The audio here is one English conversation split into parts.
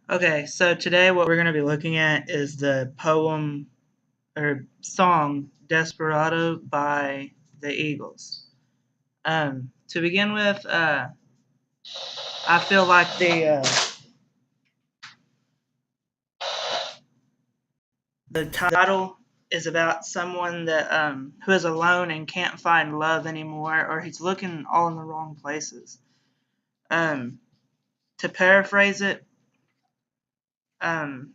Okay, so today what we're going to be looking at is the poem or song Desperado by the Eagles. To begin with, I feel like the title is about someone that who is alone and can't find love anymore, or he's looking all in the wrong places. Um, to paraphrase it, um,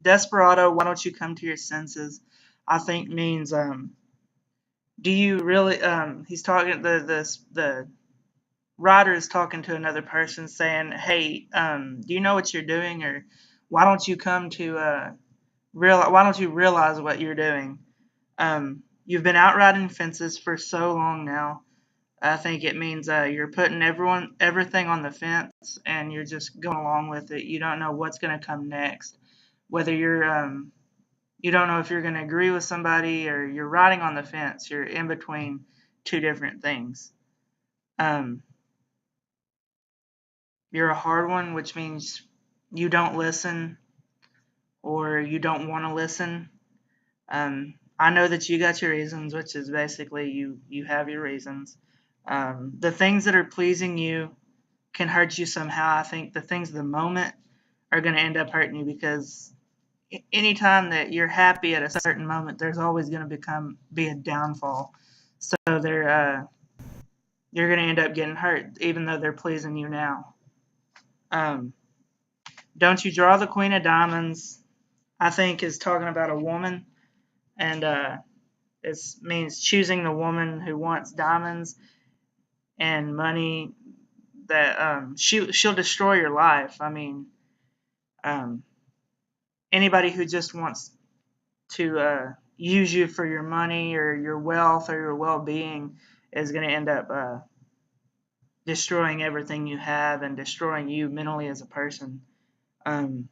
Desperado, why don't you come to your senses? I think means do you really he's talking the writer is talking to another person saying, hey, do you know what you're doing, or why don't you come to why don't you realize what you're doing? You've been out riding fences for so long now. I think it means you're putting everything on the fence and you're just going along with it. You don't know what's going to come next, whether you don't know if you're going to agree with somebody or you're riding on the fence. You're in between two different things. Um, you're a hard one, which means you don't listen or you don't want to listen. I know that you got your reasons, which is basically you have your reasons. The things that are pleasing you can hurt you somehow. I think the things of the moment are going to end up hurting you because anytime that you're happy at a certain moment, there's always going to be a downfall. So you're going to end up getting hurt, even though they're pleasing you now. Um, don't you draw the Queen of Diamonds? I think is talking about a woman, and it means choosing the woman who wants diamonds and money. That she'll destroy your life. I mean, um, anybody who just wants to use you for your money or your wealth or your well-being is going to end up destroying everything you have and destroying you mentally as a person. Um,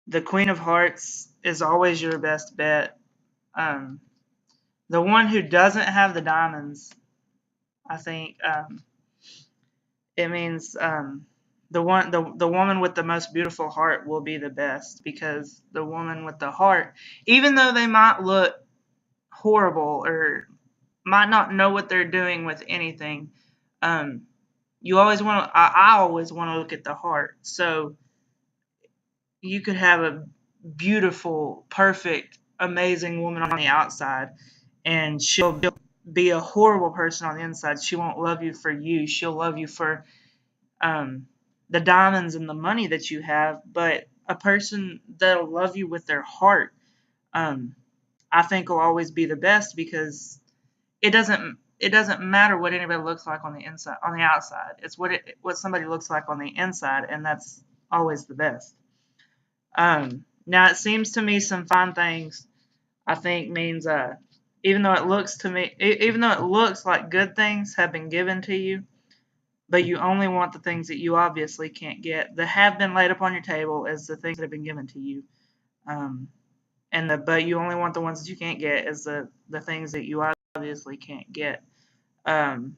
the Queen of Hearts is always your best bet. Um, the one who doesn't have the diamonds, I think it means the woman with the most beautiful heart will be the best, because the woman with the heart, even though they might look horrible or might not know what they're doing with anything, um, you always want to. I always want to look at the heart. So you could have a beautiful, perfect, amazing woman on the outside, and she'll be a horrible person on the inside. She won't love you for you. She'll love you for um, the diamonds and the money that you have. But a person that'll love you with their heart, um, I think, will always be the best, because it doesn't matter what anybody looks like on the inside, on the outside. It's what somebody looks like on the inside, and that's always the best. Now it seems to me some fine things, I think, means even though it looks to me, even though it looks like good things have been given to you, but you only want the things that you obviously can't get, that have been laid upon your table as the things that have been given to you. Um, but you only want the ones that you can't get as the things that you obviously can't get. Um,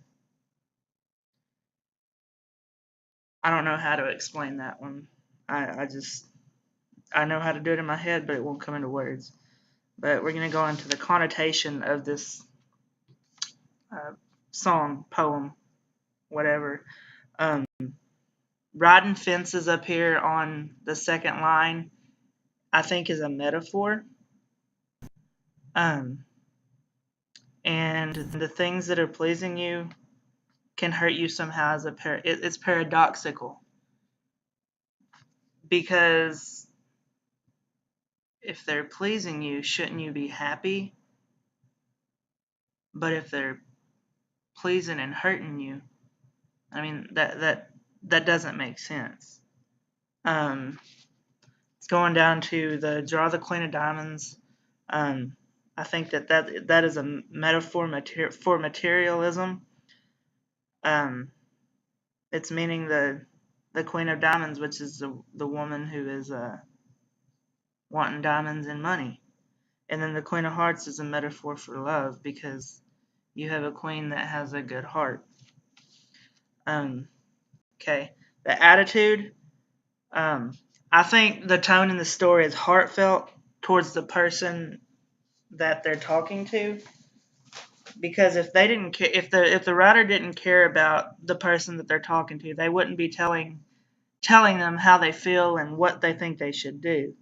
I don't know how to explain that one. I just I know how to do it in my head, but it won't come into words. But we're gonna go into the connotation of this uh, song, poem, whatever. Um, riding fences up here on the second line, I think, is a metaphor. Um, and the things that are pleasing you can hurt you somehow. It's paradoxical, because if they're pleasing you, shouldn't you be happy? But if they're pleasing and hurting you, I mean, that doesn't make sense. Um, it's going down to the draw the Queen of Diamonds. Um, I think that is a metaphor for materialism. Um, it's meaning the Queen of Diamonds, which is the woman who is wanting diamonds and money. And then the Queen of Hearts is a metaphor for love, because you have a queen that has a good heart. Okay. The attitude. I think the tone in the story is heartfelt towards the person that they're talking to, because if they didn't care, if the writer didn't care about the person that they're talking to, they wouldn't be telling them how they feel and what they think they should do.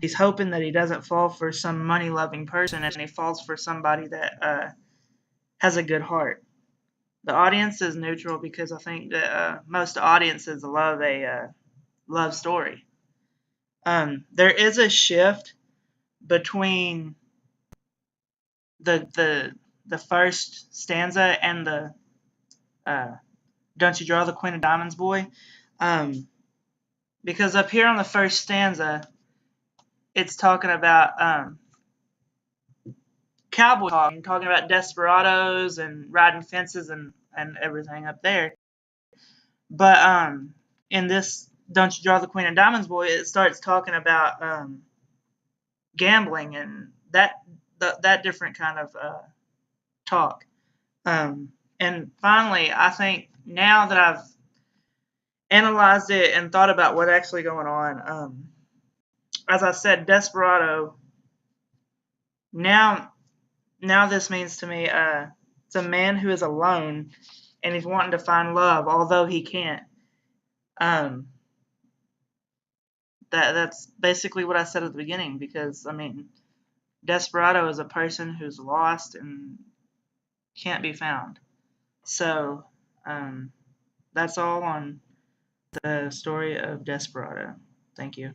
He's hoping that he doesn't fall for some money-loving person, and he falls for somebody that has a good heart. The audience is neutral because I think that most audiences love a love story. There is a shift between the first stanza and the "Don't You Draw the Queen of Diamonds, Boy," because up here on the first stanza, it's talking about cowboy talking about desperados and riding fences and everything up there. But in this "Don't You Draw the Queen of Diamonds, Boy," it starts talking about gambling and that different kind of talk. And finally, I think now that I've analyzed it and thought about what's actually going on, as I said, desperado. Now this means to me, it's a man who is alone and he's wanting to find love, although he can't. Um, that's basically what I said at the beginning, because I mean, desperado is a person who's lost and can't be found. So that's all on the story of Desperado. Thank you.